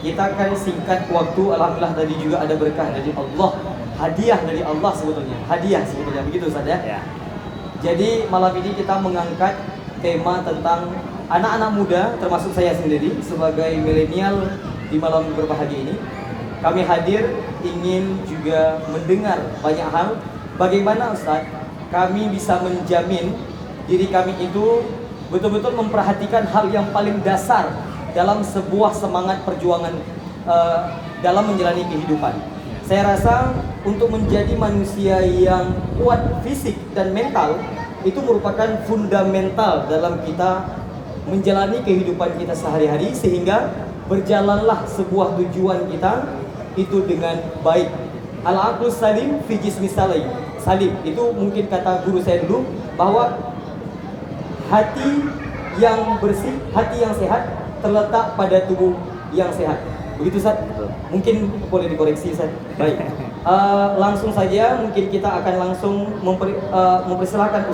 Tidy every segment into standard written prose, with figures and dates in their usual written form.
kita akan singkat waktu. Alhamdulillah tadi juga ada berkah dari Allah, hadiah dari Allah sebetulnya. Hadiah sebetulnya begitu Ustaz ya. Ya. Jadi malam ini kita mengangkat tema tentang anak-anak muda, termasuk saya sendiri sebagai milenial di malam berbahagia ini. Kami hadir ingin juga mendengar banyak hal. Bagaimana Ustaz kami bisa menjamin diri kami itu betul-betul memperhatikan hal yang paling dasar dalam sebuah semangat perjuangan dalam menjalani kehidupan. Saya rasa untuk menjadi manusia yang kuat fisik dan mental itu merupakan fundamental dalam kita menjalani kehidupan kita sehari-hari, sehingga berjalanlah sebuah tujuan kita itu dengan baik. Al-aqlus salim fi jismi salim. Itu mungkin kata guru saya dulu, bahwa hati yang bersih, hati yang sehat terletak pada tubuh yang sehat. Begitu Ustaz? Mungkin boleh dikoreksi Ustaz. Baik. Langsung saja mungkin kita akan langsung mempersilahkan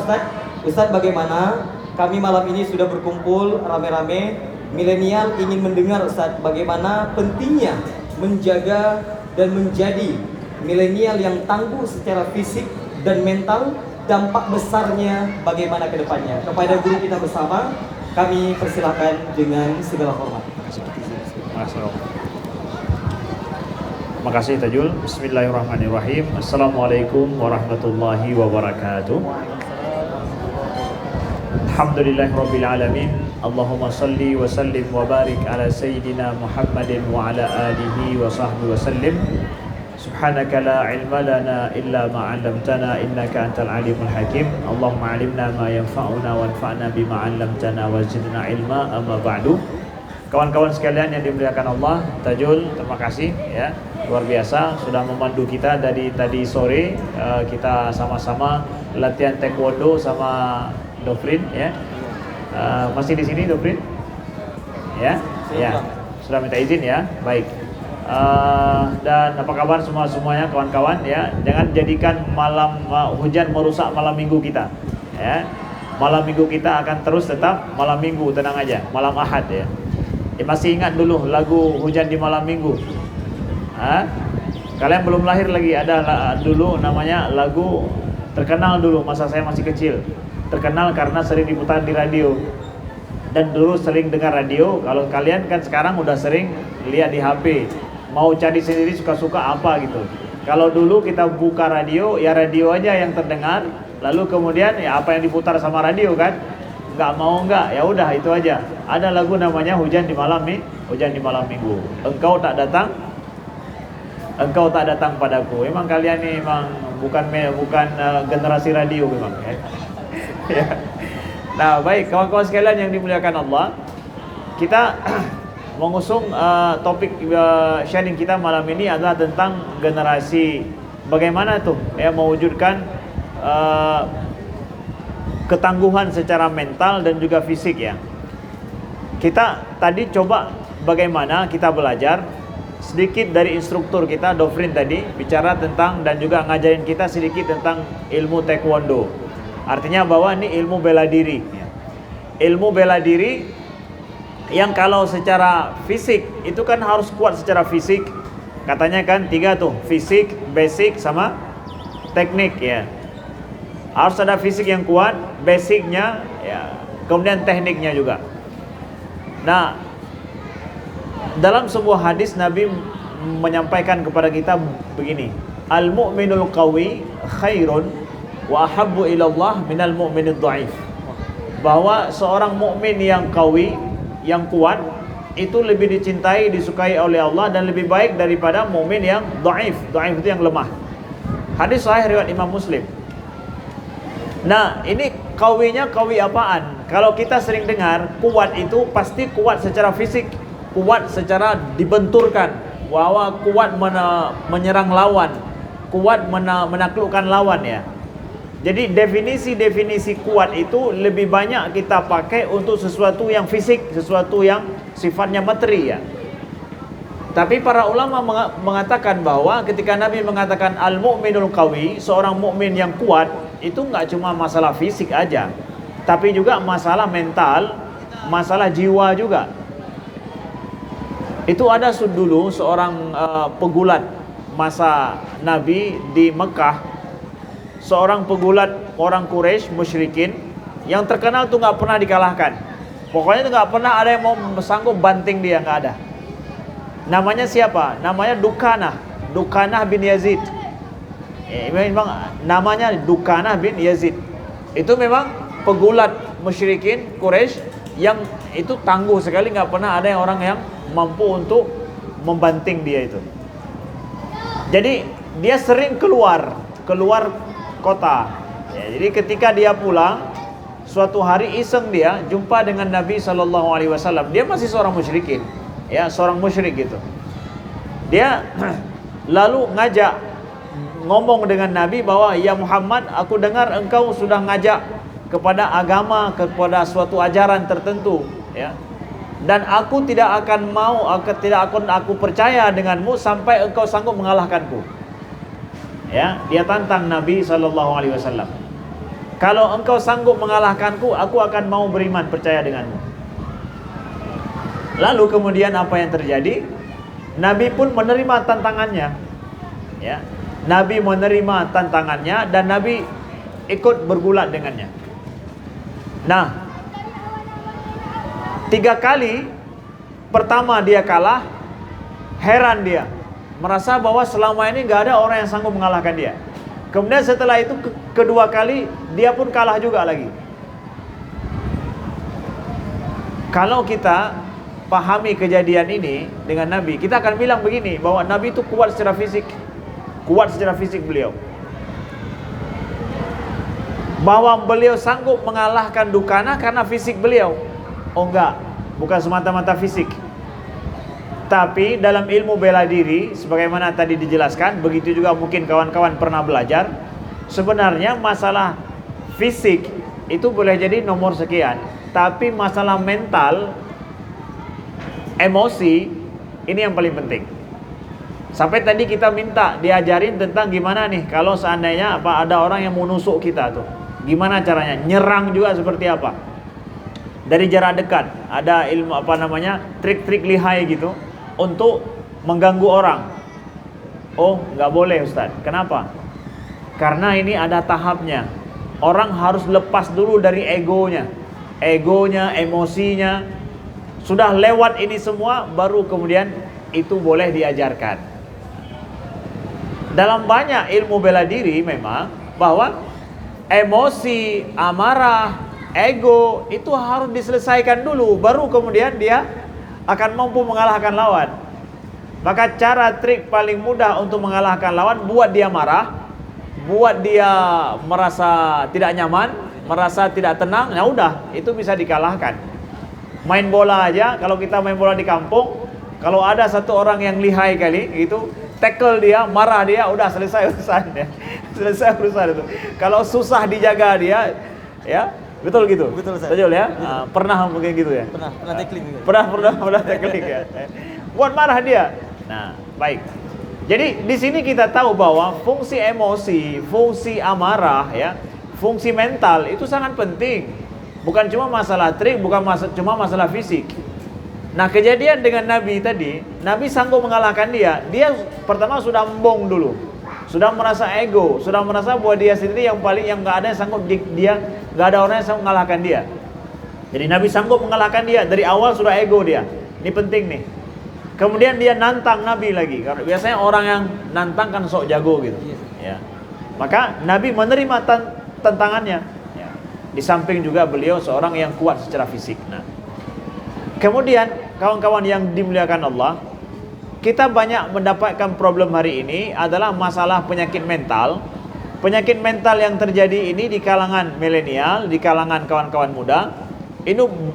Ustaz bagaimana kami malam ini sudah berkumpul rame-rame milenial ingin mendengar Ustaz bagaimana pentingnya menjaga dan menjadi milenial yang tangguh secara fisik dan mental, dampak besarnya bagaimana ke depannya. Kepada guru kita bersama kami persilahkan dengan segala hormat. Terima kasih Tajul. Bismillahirrahmanirrahim. Assalamualaikum warahmatullahi wabarakatuh. Alhamdulillahirabbil alamin. Allahumma salli wa sallim wa barik ala sayyidina Muhammadin wa ala alihi wa sahbihi wa sallim. Subhanaka la ilma lana illa ma 'allamtana innaka antal alimul hakim. Allahumma 'allimna ma yanfa'una wanfa'na bima 'allamtana wa zidna ilma. Amma ba'du. Kawan-kawan sekalian yang dimuliakan Allah, Tajul, terima kasih ya. Luar biasa sudah memandu kita dari tadi sore. Kita sama-sama latihan taekwondo sama Dofrin ya. Masih di sini Dofrin? Ya? Ya. Sudah minta izin ya. Baik. Dan apa kabar semuanya kawan-kawan ya. Jangan jadikan malam hujan merusak malam minggu kita ya. Malam minggu kita akan terus tetap malam minggu, tenang aja. Malam Ahad ya. Masih ingat dulu lagu Hujan di Malam Minggu? Kalian belum lahir lagi, ada dulu namanya lagu terkenal dulu masa saya masih kecil. Terkenal karena sering diputar di radio. Dan dulu sering dengar radio. Kalau kalian kan sekarang udah sering lihat di HP. Mau cari sendiri suka-suka apa gitu. Kalau dulu kita buka radio, ya radio aja yang terdengar. Lalu kemudian ya apa yang diputar sama radio kan? Enggak mau enggak, ya udah itu aja. Ada lagu namanya Hujan di Malam Minggu. Engkau tak datang padaku. Memang kalian ini memang bukan generasi radio memang ya. Nah, baik kawan-kawan sekalian yang dimuliakan Allah, kita mengusung topik sharing kita malam ini adalah tentang generasi, bagaimana tuh ya mewujudkan ketangguhan secara mental dan juga fisik ya. Kita tadi coba bagaimana kita belajar sedikit dari instruktur kita Dofrin tadi bicara tentang dan juga ngajarin kita sedikit tentang ilmu taekwondo. Artinya bahwa ini ilmu bela diri ya. Ilmu bela diri yang kalau secara fisik itu kan harus kuat secara fisik. Katanya kan 3 tuh, fisik, basic sama teknik ya. Harus ada fisik yang kuat, basicnya ya, kemudian tekniknya juga. Nah, dalam sebuah hadis Nabi menyampaikan kepada kita begini, al-mu'minul qawi khairun wa ahabbu ila Allah minal mu'minid dhaif. Bahwa seorang mukmin yang qawi, yang kuat itu lebih dicintai, disukai oleh Allah dan lebih baik daripada mukmin yang dhaif. Dhaif itu yang lemah. Hadis sahih riwayat Imam Muslim. Nah, ini kawinya kawi apaan? Kalau kita sering dengar kuat itu pasti kuat secara fisik, kuat secara dibenturkan, bahwa kuat menyerang lawan, kuat menaklukkan lawan ya. Jadi definisi kuat itu lebih banyak kita pakai untuk sesuatu yang fisik, sesuatu yang sifatnya materi ya. Tapi para ulama mengatakan bahwa ketika Nabi mengatakan al-mu'minul qawi, seorang mukmin yang kuat, itu enggak cuma masalah fisik aja, tapi juga masalah mental, masalah jiwa juga. Itu ada dulu seorang pegulat masa Nabi di Mekah, seorang pegulat orang Quraisy musyrikin yang terkenal tuh nggak pernah dikalahkan. Pokoknya tuh nggak pernah ada yang mau sanggup banting dia, nggak ada. Namanya siapa? Namanya Dukanah bin Yazid. Memang namanya Dukanah bin Yazid. Itu memang pegulat musyrikin Quraisy yang itu tangguh sekali, nggak pernah ada yang orang yang mampu untuk membanting dia itu. Jadi dia sering keluar kota. Ya, jadi ketika dia pulang, suatu hari iseng dia jumpa dengan Nabi SAW. Dia masih seorang musyrikin, ya seorang musyrik gitu. Dia lalu ngomong dengan Nabi bahwa, ya Muhammad, aku dengar engkau sudah ngajak kepada agama, kepada suatu ajaran tertentu, ya. Dan aku tidak akan aku percaya denganmu sampai engkau sanggup mengalahkanku. Ya, dia tantang Nabi SAW. Kalau engkau sanggup mengalahkanku, aku akan mau beriman, percaya denganmu. Lalu kemudian apa yang terjadi? Nabi pun menerima tantangannya. Ya, Nabi menerima tantangannya dan Nabi ikut bergulat dengannya. Nah, 3 kali pertama dia kalah, heran dia, merasa bahwa selama ini nggak ada orang yang sanggup mengalahkan dia. Kemudian setelah itu kedua kali dia pun kalah juga lagi. Kalau kita pahami kejadian ini dengan Nabi, kita akan bilang begini, bahwa Nabi itu kuat secara fisik beliau. Bahwa beliau sanggup mengalahkan Dukanah karena fisik beliau. Oh enggak, bukan semata-mata fisik. Tapi dalam ilmu bela diri, sebagaimana tadi dijelaskan, begitu juga mungkin kawan-kawan pernah belajar, sebenarnya masalah fisik itu boleh jadi nomor sekian, tapi masalah mental, emosi, ini yang paling penting. Sampai tadi kita minta diajarin tentang gimana nih kalau seandainya ada orang yang mau nusuk kita tuh, gimana caranya, nyerang juga seperti apa. Dari jarak dekat ada ilmu trik-trik lihai gitu untuk mengganggu orang. Oh, nggak boleh Ustaz. Kenapa? Karena ini ada tahapnya. Orang harus lepas dulu dari egonya, emosinya. Sudah lewat ini semua, baru kemudian itu boleh diajarkan. Dalam banyak ilmu bela diri memang bahwa emosi, amarah, ego itu harus diselesaikan dulu, baru kemudian dia akan mampu mengalahkan lawan. Maka cara trik paling mudah untuk mengalahkan lawan, buat dia marah, buat dia merasa tidak nyaman, merasa tidak tenang, ya udah, itu bisa dikalahkan. Main bola aja, kalau kita main bola di kampung, kalau ada satu orang yang lihai kali gitu, tackle dia, marah dia, udah selesai urusannya. Selesai urusan itu. Kalau susah dijaga dia, ya betul gitu. Betul, Betul ya. Pernah mungkin gitu ya. Pernah tackling juga. Pernah tackling ya. Buat marah dia. Nah, baik. Jadi di sini kita tahu bahwa fungsi emosi, fungsi amarah, ya, fungsi mental itu sangat penting. Bukan cuma masalah trik, cuma masalah fisik. Nah, kejadian dengan Nabi tadi, Nabi sanggup mengalahkan dia. Dia pertama sudah embong dulu, sudah merasa ego, sudah merasa bahwa dia sendiri yang nggak ada yang sanggup nggak ada orang yang sanggup mengalahkan dia. Jadi Nabi sanggup mengalahkan dia dari awal, sudah ego dia. Ini penting nih. Kemudian dia nantang Nabi lagi, karena biasanya orang yang nantang kan sok jago gitu. Ya. Maka Nabi menerima tantangannya. Ya. Di samping juga beliau seorang yang kuat secara fisik. Nah, kemudian kawan-kawan yang dimuliakan Allah, kita banyak mendapatkan problem hari ini adalah masalah penyakit mental. Penyakit mental yang terjadi ini di kalangan milenial, di kalangan kawan-kawan muda,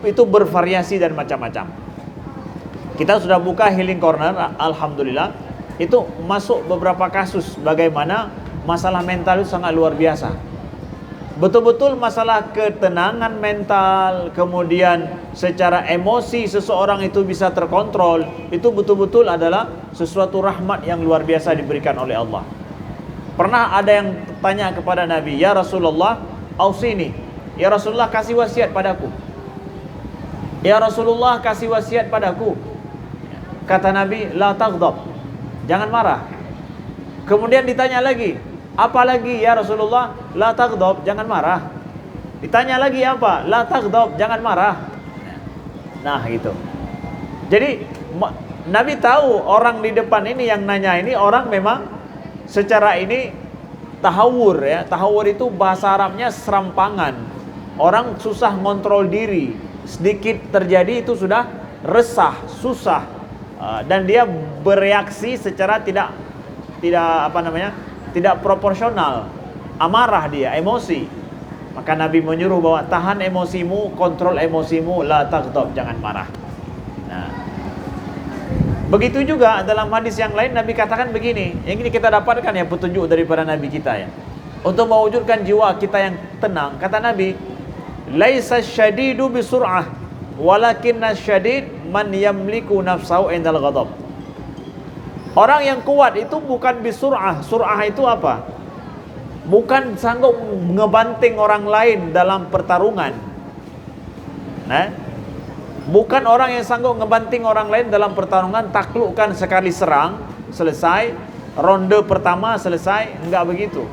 itu bervariasi dan macam-macam. Kita sudah buka Healing Corner, alhamdulillah, itu masuk beberapa kasus bagaimana masalah mental itu sangat luar biasa. Betul-betul masalah ketenangan mental, kemudian secara emosi seseorang itu bisa terkontrol, itu betul-betul adalah sesuatu rahmat yang luar biasa diberikan oleh Allah. Pernah ada yang tanya kepada Nabi, ya Rasulullah, ausini, ya Rasulullah kasih wasiat padaku, ya Rasulullah kasih wasiat padaku. Kata Nabi, la taghdab, jangan marah. Kemudian ditanya lagi, apa lagi ya Rasulullah? La taghdab, jangan marah. Ditanya lagi apa? La taghdab, jangan marah. Nah gitu. Jadi Nabi tahu orang di depan ini yang nanya ini orang memang secara ini tahawur ya. Tahawur itu bahasa Arabnya serampangan. Orang susah ngontrol diri. Sedikit terjadi itu sudah resah, susah. Dan dia bereaksi secara tidak tidak proporsional, amarah dia, emosi. Maka Nabi menyuruh bahwa tahan emosimu, kontrol emosimu, la taghdab, jangan marah. Nah, begitu juga dalam hadis yang lain Nabi katakan begini, yang ini kita dapatkan ya petunjuk daripada Nabi kita ya, untuk mewujudkan jiwa kita yang tenang. Kata Nabi, laisa syadidu bisur'ah, walakinna syadid man yamliku nafsahu indal ghadab. Orang yang kuat itu bukan bisur'ah. Sur'ah itu apa? Bukan sanggup ngebanting orang lain dalam pertarungan. Nah, bukan orang yang sanggup ngebanting orang lain dalam pertarungan, taklukkan sekali serang, selesai, ronde pertama selesai, enggak begitu.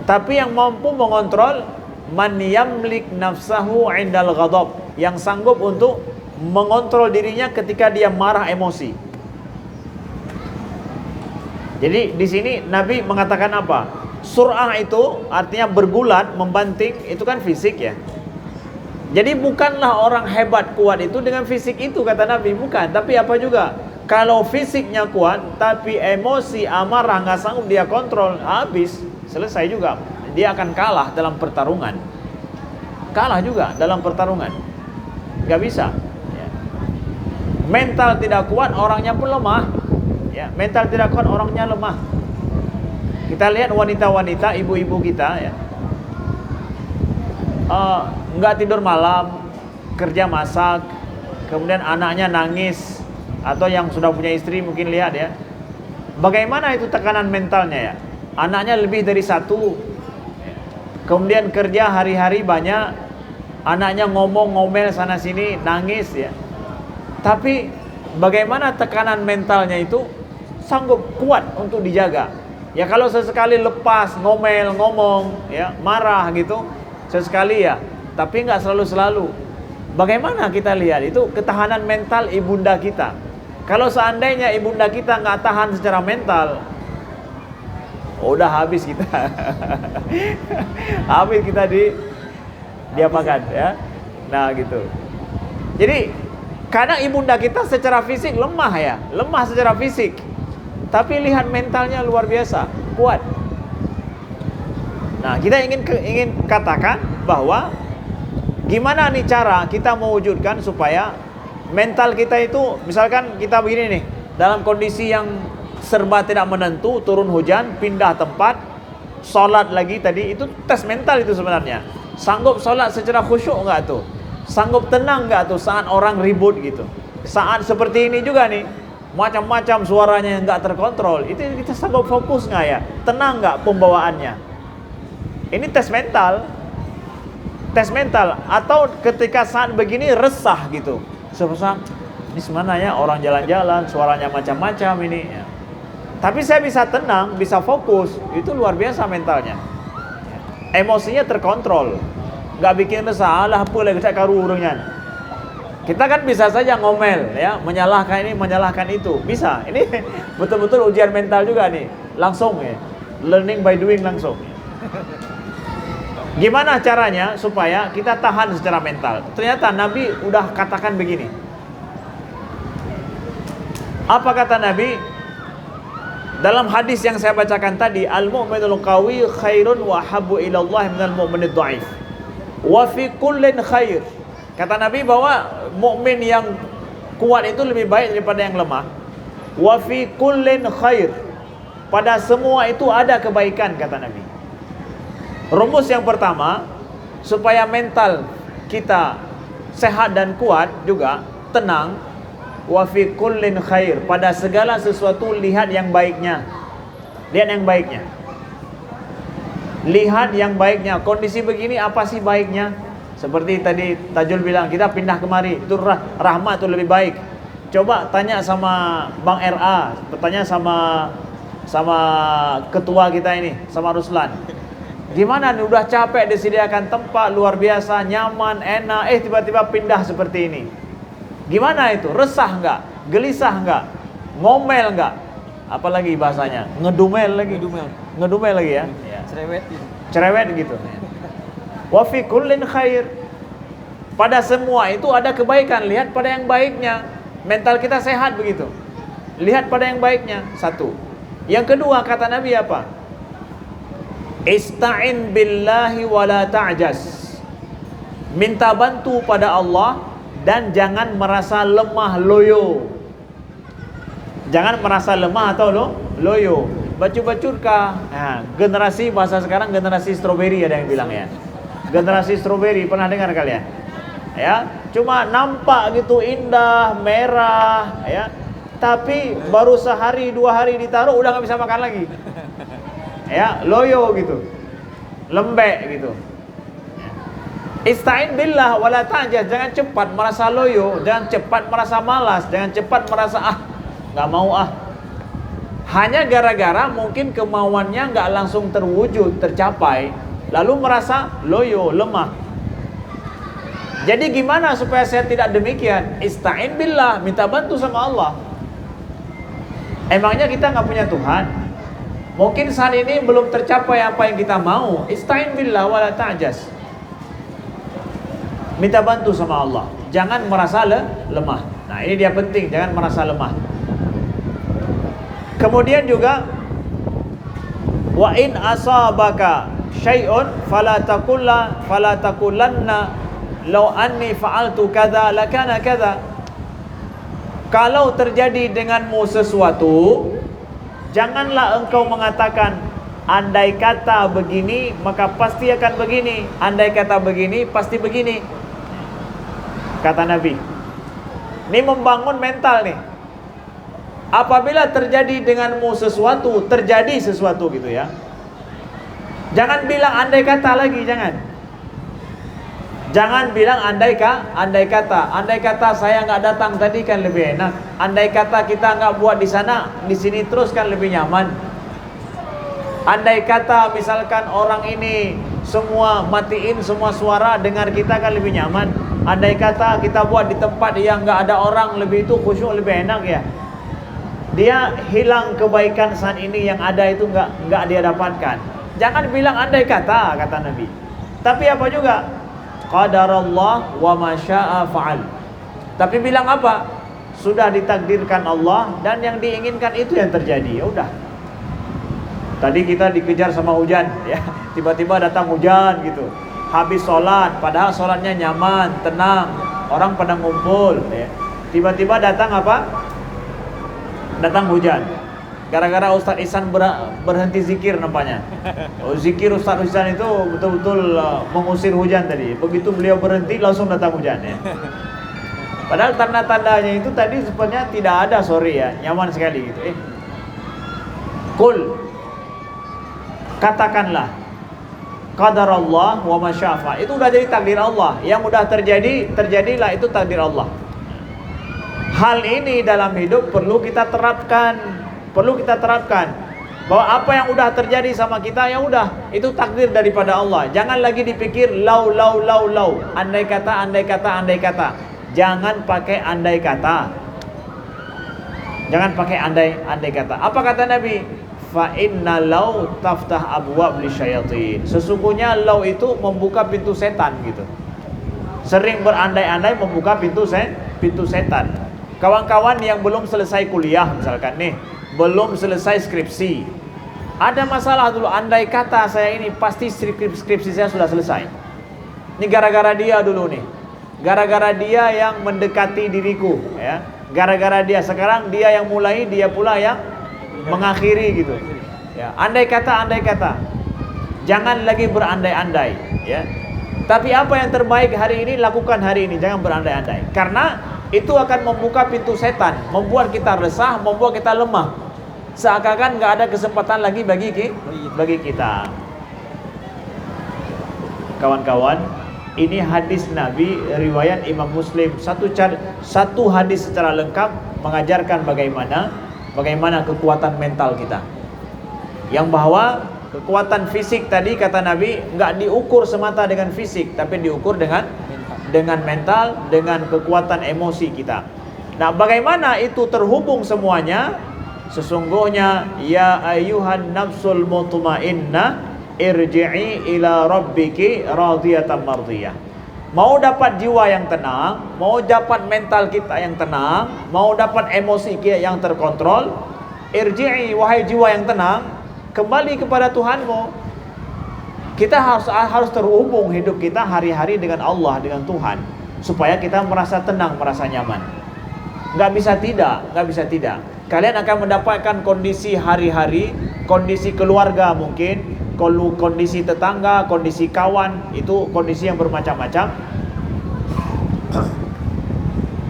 Tapi yang mampu mengontrol, man yamlik nafsahu indal ghadab, yang sanggup untuk mengontrol dirinya ketika dia marah emosi. Jadi di sini Nabi mengatakan apa? Sur'ah itu artinya bergulat, membanting, itu kan fisik ya. Jadi bukanlah orang hebat kuat itu dengan fisik itu, kata Nabi, bukan. Tapi apa juga? Kalau fisiknya kuat tapi emosi amarah nggak sanggup dia kontrol, habis, selesai juga. Dia akan kalah dalam pertarungan. Kalah juga dalam pertarungan. Nggak bisa. Mental tidak kuat, orangnya pun lemah. Ya, mental tidak kuat, orangnya lemah. Kita lihat wanita-wanita, ibu-ibu kita ya, nggak tidur malam, kerja masak, kemudian anaknya nangis, atau yang sudah punya istri mungkin lihat ya, bagaimana itu tekanan mentalnya ya. Anaknya lebih dari satu, kemudian kerja hari-hari banyak, anaknya ngomel sana sini, nangis ya. Tapi bagaimana tekanan mentalnya itu sanggup kuat untuk dijaga. Ya kalau sesekali lepas, ngomong ya, marah gitu, sesekali ya, tapi nggak selalu-selalu. Bagaimana kita lihat itu ketahanan mental ibunda kita. Kalau seandainya ibunda kita nggak tahan secara mental, udah habis kita. Habis kita diapakan ya. Nah gitu. Jadi kadang ibunda kita secara fisik lemah ya, lemah secara fisik. Tapi lihat mentalnya luar biasa, kuat. Nah, kita ingin katakan bahwa gimana nih cara kita mewujudkan supaya mental kita itu, misalkan kita begini nih, dalam kondisi yang serba tidak menentu, turun hujan, pindah tempat, sholat lagi tadi, itu tes mental itu sebenarnya. Sanggup sholat secara khusyuk nggak tuh? Sanggup tenang nggak tuh saat orang ribut gitu? Saat seperti ini juga nih, macam-macam suaranya yang nggak terkontrol, itu kita sanggup fokus nggak ya? Tenang nggak pembawaannya? Ini tes mental. Tes mental. Atau ketika saat begini resah gitu, sebesar ini sebenarnya orang jalan-jalan, suaranya macam-macam ini ya. Tapi saya bisa tenang, bisa fokus, itu luar biasa mentalnya. Emosinya terkontrol, nggak bikin resah, alah apa lagi saya karu urungnya. Kita kan bisa saja ngomel ya, menyalahkan ini, menyalahkan itu, bisa. Ini betul-betul ujian mental juga nih, langsung ya, learning by doing langsung. Gimana caranya supaya kita tahan secara mental? Ternyata Nabi udah katakan begini. Apa kata Nabi? Dalam hadis yang saya bacakan tadi, al-mu'minul qawi khairun wa habbu ilallah minal mu'minid dha'if. Wa fi kullin khair. Kata Nabi bahwa mukmin yang kuat itu lebih baik daripada yang lemah. Wa fi kullin khair. Pada semua itu ada kebaikan, kata Nabi. Rumus yang pertama, supaya mental kita sehat dan kuat juga, tenang. Wa fi kullin khair. Pada segala sesuatu lihat yang baiknya. Lihat yang baiknya. Lihat yang baiknya. Kondisi begini apa sih baiknya? Seperti tadi Tajul bilang, kita pindah kemari, itu rahmat itu lebih baik. Coba tanya sama Bang RA, bertanya sama ketua kita ini, sama Ruslan. Gimana nih, udah capek disediakan tempat luar biasa, nyaman, enak, tiba-tiba pindah seperti ini. Gimana itu? Resah nggak? Gelisah nggak? Ngomel nggak? Apalagi bahasanya? Ngedumel lagi. Ngedumel lagi ya? Cerewet gitu. Cerewet gitu. Wa fi kullin khair. Pada semua itu ada kebaikan. Lihat pada yang baiknya. Mental kita sehat begitu. Lihat pada yang baiknya. Satu. Yang kedua kata Nabi apa? Ista'in billahi wala ta'jas. Minta bantu pada Allah dan jangan merasa lemah loyo. Jangan merasa lemah atau loyo. Bacut-bacut kah? Nah, generasi bahasa sekarang generasi strawberry ada yang bilang ya. Generasi strawberry pernah dengar kalian? Ya, cuma nampak gitu indah, merah, ya. Tapi baru sehari dua hari ditaruh udah nggak bisa makan lagi. Ya, loyo gitu, lembek gitu. Ista'in billah wala ta'jaz. Jangan cepat merasa loyo, jangan cepat merasa malas, jangan cepat merasa nggak mau Hanya gara-gara mungkin kemauannya nggak langsung terwujud, tercapai, lalu merasa loyo, lemah. Jadi gimana supaya saya tidak demikian? Ista'in billah, minta bantu sama Allah. Emangnya kita nggak punya Tuhan? Mungkin saat ini belum tercapai apa yang kita mau. Ista'in billah wala ta'jas. Minta bantu sama Allah. Jangan merasa lemah. Nah, ini dia penting, jangan merasa lemah. Kemudian juga wa in asabaka syai'un fala taqulanna law anni fa'altu kadza lakana kadza. Kalau terjadi denganmu sesuatu, janganlah engkau mengatakan andai kata begini maka pasti akan begini, andai kata begini pasti begini. Kata Nabi. Ini membangun mental nih. Apabila terjadi denganmu sesuatu, terjadi sesuatu gitu ya. Jangan bilang andai kata lagi, jangan. Jangan bilang andai kata saya nggak datang tadi kan lebih enak. Andai kata kita nggak buat di sana, di sini terus kan lebih nyaman. Andai kata misalkan orang ini semua matiin semua suara, dengar kita kan lebih nyaman. Andai kata kita buat di tempat yang nggak ada orang, lebih itu khusyuk, lebih enak ya. Dia hilang kebaikan saat ini yang ada itu nggak dia dapatkan. Jangan bilang andai kata Nabi. Tapi apa juga? Qadarallah wa ma syaa fa'al. Tapi bilang apa? Sudah ditakdirkan Allah dan yang diinginkan itu yang terjadi. Ya udah. Tadi kita dikejar sama hujan ya. Tiba-tiba datang hujan gitu. Habis sholat, padahal sholatnya nyaman, tenang, orang pada ngumpul ya. Tiba-tiba datang apa? Datang hujan. Gara-gara Ustadz Ihsan berhenti zikir nampaknya. Zikir Ustadz Ihsan itu betul-betul mengusir hujan tadi. Begitu beliau berhenti langsung datang hujan ya. Padahal tanda-tandanya itu tadi sebenarnya tidak ada, sorry ya, nyaman sekali gitu. Kul, katakanlah, qadarallah wa ma syaa. Itu udah jadi takdir Allah. Yang udah terjadi, terjadilah, itu takdir Allah. Hal ini dalam hidup perlu kita terapkan. Bahwa apa yang udah terjadi sama kita, ya udah, itu takdir daripada Allah. Jangan lagi dipikir lau. Andai kata. Jangan pakai andai kata. Jangan pakai andai kata. Apa kata Nabi? Fa inna lau taftah abwab lisyayatin. Sesungguhnya lau itu membuka pintu setan gitu. Sering berandai-andai membuka pintu setan. Kawan-kawan yang belum selesai kuliah misalkan nih, belum selesai skripsi, ada masalah dulu, andai kata saya ini pasti skripsi saya sudah selesai. Ini gara-gara dia dulu nih, gara-gara dia yang mendekati diriku ya, gara-gara dia, sekarang dia yang mulai, dia pula yang mengakhiri gitu ya. Andai kata, jangan lagi berandai-andai ya. Tapi apa yang terbaik hari ini, lakukan hari ini, jangan berandai-andai. Karena itu akan membuka pintu setan, membuat kita resah, membuat kita lemah. Seakan-akan nggak ada kesempatan lagi bagi kita. Kawan-kawan, Ini hadis Nabi riwayat Imam Muslim. Satu hadis secara lengkap mengajarkan bagaimana kekuatan mental kita. Yang bahwa kekuatan fisik tadi kata Nabi nggak diukur semata dengan fisik, tapi diukur dengan mental, dengan kekuatan emosi kita. Nah, bagaimana itu terhubung semuanya? Sesungguhnya ya ayyuhan nafsul mutmainnah irji'i ila rabbiki radiyatan mardiyah. Mau dapat jiwa yang tenang, mau dapat mental kita yang tenang, mau dapat emosi kita yang terkontrol, irji'i, wahai jiwa yang tenang, kembali kepada Tuhanmu. Kita harus terhubung hidup kita hari-hari dengan Allah, dengan Tuhan, supaya kita merasa tenang, merasa nyaman. Nggak bisa tidak. Kalian akan mendapatkan kondisi hari-hari, kondisi keluarga mungkin, kondisi tetangga, kondisi kawan, itu kondisi yang bermacam-macam.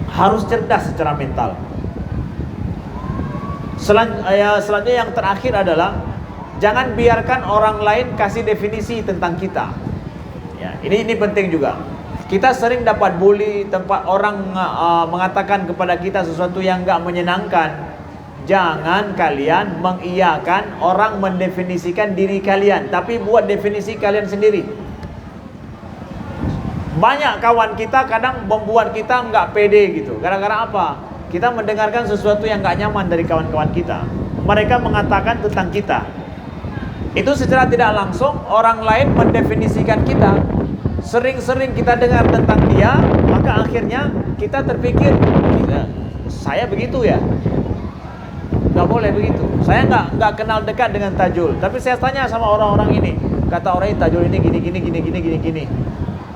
Harus cerdas secara mental. Selanjutnya yang terakhir adalah jangan biarkan orang lain kasih definisi tentang kita. Ya, ini penting juga. Kita sering dapat bully, tempat orang mengatakan kepada kita sesuatu yang enggak menyenangkan. Jangan kalian mengiyakan orang mendefinisikan diri kalian, tapi buat definisi kalian sendiri. Banyak kawan kita kadang membuat kita enggak pede gitu. Gara-gara apa? Kita mendengarkan sesuatu yang enggak nyaman dari kawan-kawan kita. Mereka mengatakan tentang kita. Itu secara tidak langsung orang lain mendefinisikan kita. Sering-sering kita dengar tentang dia, maka akhirnya kita terpikir, saya begitu ya? Gak boleh begitu. Saya nggak kenal dekat dengan Tajul, tapi saya tanya sama orang-orang ini, kata orang ini Tajul ini gini.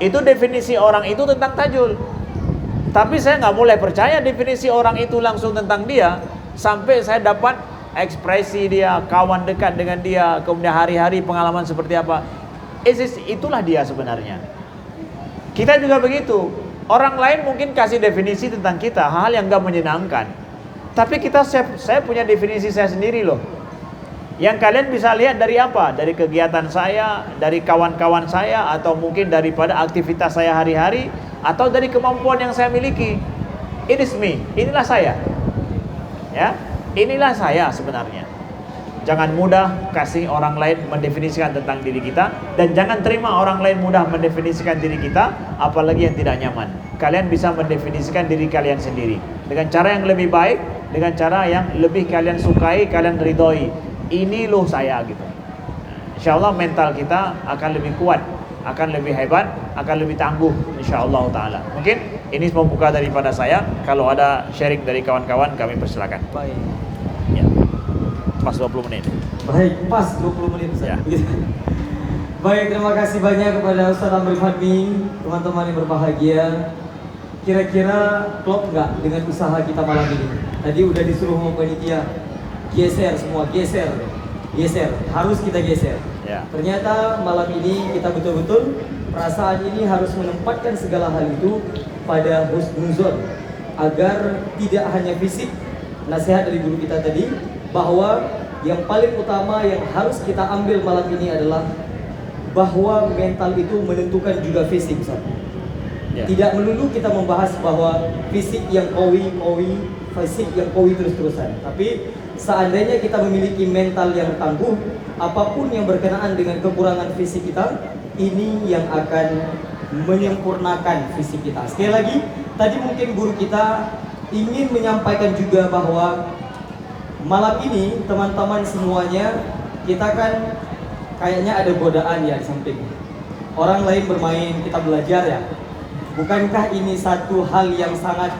Itu definisi orang itu tentang Tajul. Tapi saya nggak boleh percaya definisi orang itu langsung tentang dia, sampai saya dapat ekspresi dia, kawan dekat dengan dia, kemudian hari-hari pengalaman seperti apa. Itulah dia sebenarnya. Kita juga begitu. Orang lain mungkin kasih definisi tentang kita, hal yang gak menyenangkan. Tapi saya punya definisi saya sendiri loh. Yang kalian bisa lihat dari apa? Dari kegiatan saya, dari kawan-kawan saya, atau mungkin daripada aktivitas saya hari-hari, atau dari kemampuan yang saya miliki. It is me. Inilah saya. Ya, inilah saya sebenarnya. Jangan mudah kasih orang lain mendefinisikan tentang diri kita, dan jangan terima orang lain mudah mendefinisikan diri kita, apalagi yang tidak nyaman. Kalian bisa mendefinisikan diri kalian sendiri dengan cara yang lebih baik, dengan cara yang lebih kalian sukai, kalian ridhoi. Ini loh saya gitu. Insyaallah mental kita akan lebih kuat, akan lebih hebat, akan lebih tangguh insyaallah taala. Mungkin ini pembuka daripada saya. Kalau ada sharing dari kawan-kawan kami persilakan. Baik. Ya. Pas 20 menit. Baik, pas 20 menit Ustaz. Ya. Baik, terima kasih banyak kepada Ustaz Amri Fadmi, teman-teman yang berbahagia. Kira-kira klop nggak dengan usaha kita malam ini? Tadi udah disuruh sama panitia, geser semua, geser, harus kita geser. Ya. Ternyata malam ini kita betul-betul perasaan ini harus menempatkan segala hal itu pada husnuzon, agar tidak hanya fisik. Nasihat dari guru kita tadi, bahwa yang paling utama yang harus kita ambil malam ini adalah bahwa mental itu menentukan juga fisik, Ustaz. Ya. Tidak melulu kita membahas bahwa fisik yang kawi, fisik yang kawi terus-terusan. Tapi seandainya kita memiliki mental yang tangguh, apapun yang berkenaan dengan kekurangan fisik kita, ini yang akan menyempurnakan fisik kita. Sekali lagi, tadi mungkin guru kita ingin menyampaikan juga bahwa malam ini teman-teman semuanya, kita kan kayaknya ada godaan ya di samping. Orang lain bermain, kita belajar ya. Bukankah ini satu hal yang sangat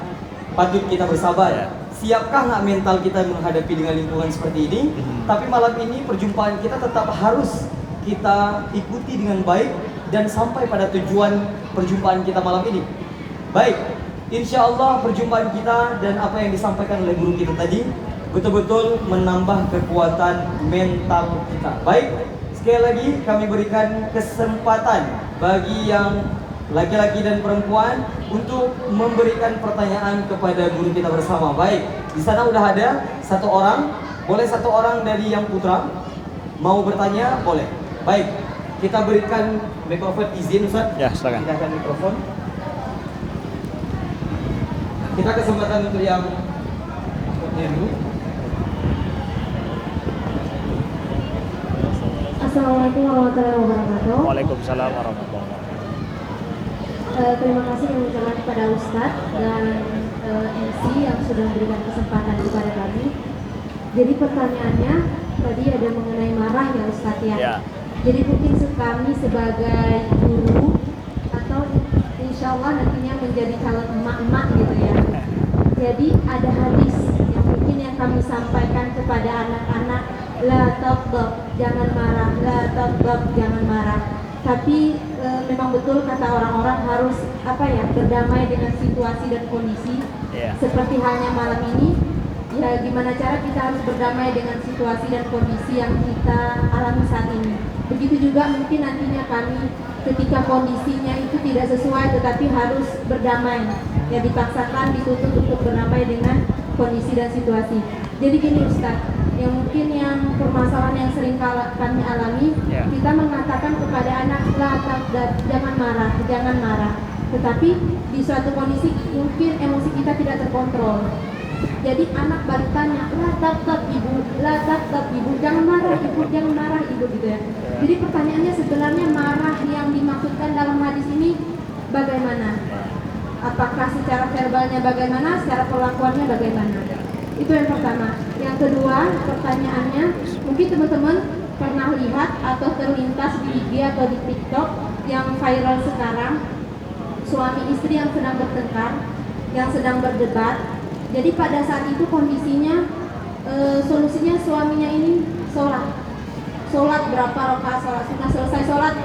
patut kita bersabar? Siapkah nggak mental kita menghadapi dengan lingkungan seperti ini? Tapi malam ini perjumpaan kita tetap harus kita ikuti dengan baik dan sampai pada tujuan perjumpaan kita malam ini. Baik, insya Allah perjumpaan kita dan apa yang disampaikan oleh guru kita tadi betul-betul menambah kekuatan mental kita. Baik, sekali lagi kami berikan kesempatan bagi yang laki-laki dan perempuan untuk memberikan pertanyaan kepada guru kita bersama. Baik, di sana udah ada satu orang, boleh satu orang dari yang putra mau bertanya, boleh. Baik, Kita berikan mikrofon izin Ustaz. Ya, silakan. Kita akan mikrofon. Kita kesempatan untuk yang dulu. Assalamualaikum warahmatullahi wabarakatuh. Waalaikumsalam warahmatullahi wabarakatuh. Terima kasih kami ucapkan kepada Ustadz dan MC yang sudah memberikan kesempatan kepada kami. Jadi pertanyaannya tadi ada mengenai marah ya Ustadz ya. Ya. Jadi mungkin kami sebagai guru atau insya Allah nantinya menjadi calon emak-emak gitu ya. Jadi ada hadis yang mungkin yang kami sampaikan kepada anak-anak, la taghdab, jangan marah, la taghdab, jangan marah. Tapi memang betul kata orang-orang harus berdamai dengan situasi dan kondisi. Yeah. Seperti halnya malam ini, ya gimana cara kita harus berdamai dengan situasi dan kondisi yang kita alami saat ini. Begitu juga mungkin nantinya kami ketika kondisinya itu tidak sesuai tetapi harus berdamai. Ya dipaksakan, dituntut untuk berdamai dengan kondisi dan situasi. Jadi gini Ustaz, yang mungkin yang permasalahan yang sering kami alami, kita mengatakan kepada anak la taghdab, jangan marah, jangan marah. Tetapi di suatu kondisi mungkin emosi kita tidak terkontrol. Jadi anak bertanya, la taghdab ibu, la taghdab ibu, jangan marah ibu gitu ya. Jadi pertanyaannya sebenarnya marah yang dimaksudkan dalam hadis ini bagaimana? Apakah secara verbalnya bagaimana, secara perlakuannya bagaimana? Itu yang pertama. Yang kedua, pertanyaannya, mungkin teman-teman pernah lihat atau terlintas di IG atau di TikTok yang viral sekarang, suami istri yang sedang bertengkar, yang sedang berdebat. Jadi pada saat itu kondisinya, solusinya suaminya ini sholat berapa rakaat sholat, sudah selesai sholat,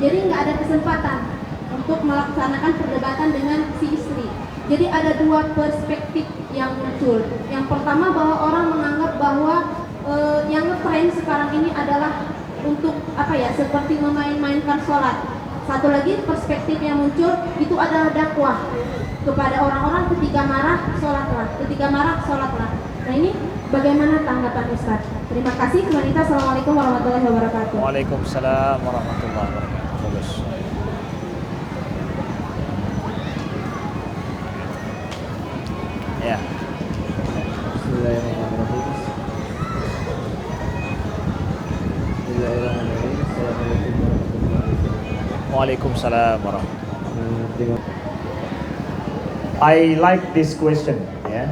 jadi nggak ada kesempatan untuk melaksanakan perdebatan dengan si istri. Jadi ada dua perspektif yang muncul. Yang pertama bahwa orang menganggap bahwa yang ngetren sekarang ini adalah untuk seperti memain-mainkan sholat. Satu lagi perspektif yang muncul itu adalah dakwah kepada orang-orang ketika marah sholatlah. Nah ini bagaimana tanggapan Ustaz? Terima kasih. Assalamualaikum warahmatullahi wabarakatuh. Waalaikumsalam warahmatullahi wabarakatuh. Bagus. Ya. Bismillahirrahmanirrahim. Assalamualaikum warahmatullahi wabarakatuh. Waalaikumsalam warahmatullahi wabarakatuh. I like this question, ya.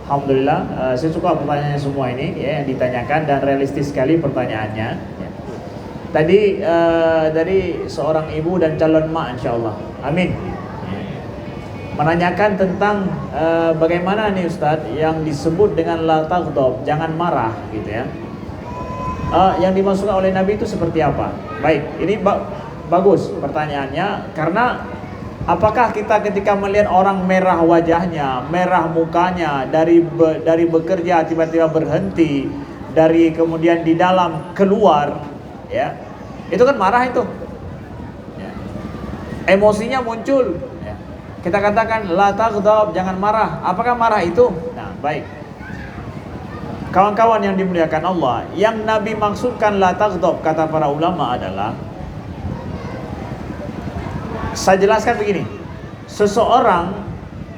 Alhamdulillah, saya suka pertanyaannya semua ini, ya, yang ditanyakan dan realistis sekali pertanyaannya. Ya. Tadi dari seorang ibu dan calon mak, insyaallah. Amin. Menanyakan tentang bagaimana nih Ustadz yang disebut dengan la taghdab, jangan marah, gitu ya. Yang dimaksudkan oleh Nabi itu seperti apa? Baik, ini bagus pertanyaannya, karena apakah kita ketika melihat orang merah wajahnya, merah mukanya, dari bekerja tiba-tiba berhenti, dari kemudian di dalam keluar, ya, itu kan marah itu, ya. Emosinya muncul, ya. Kita katakan la taghdab, jangan marah. Apakah marah itu? Nah, baik. Kawan-kawan yang dimuliakan Allah, yang Nabi maksudkan la taghdab kata para ulama adalah, saya jelaskan begini, seseorang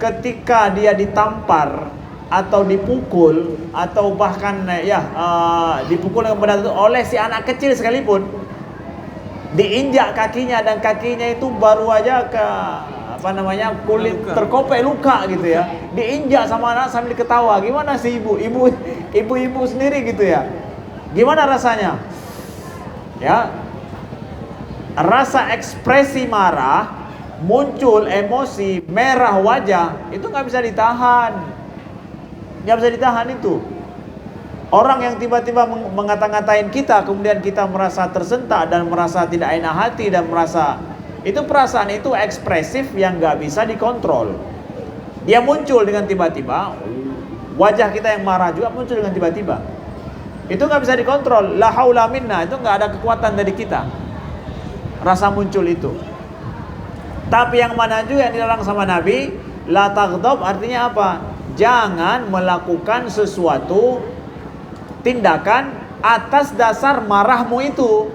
ketika dia ditampar atau dipukul atau bahkan dipukul dengan benda itu oleh si anak kecil sekalipun, diinjak kakinya dan kakinya itu baru aja ke kulit terkopek luka gitu ya, diinjak sama anak sambil ketawa, gimana sih ibu sendiri gitu ya, gimana rasanya ya? Rasa ekspresi marah, muncul emosi, merah wajah, itu nggak bisa ditahan itu. Orang yang tiba-tiba mengata-ngatain kita, kemudian kita merasa tersentak dan merasa tidak enak hati dan merasa itu perasaan itu ekspresif yang nggak bisa dikontrol. Dia muncul dengan tiba-tiba, wajah kita yang marah juga muncul dengan tiba-tiba. Itu nggak bisa dikontrol. La haula minna, itu nggak ada kekuatan dari kita. Rasa muncul itu. Tapi yang mana juga yang dilarang sama Nabi, la taghdab artinya apa? Jangan melakukan sesuatu tindakan atas dasar marahmu itu.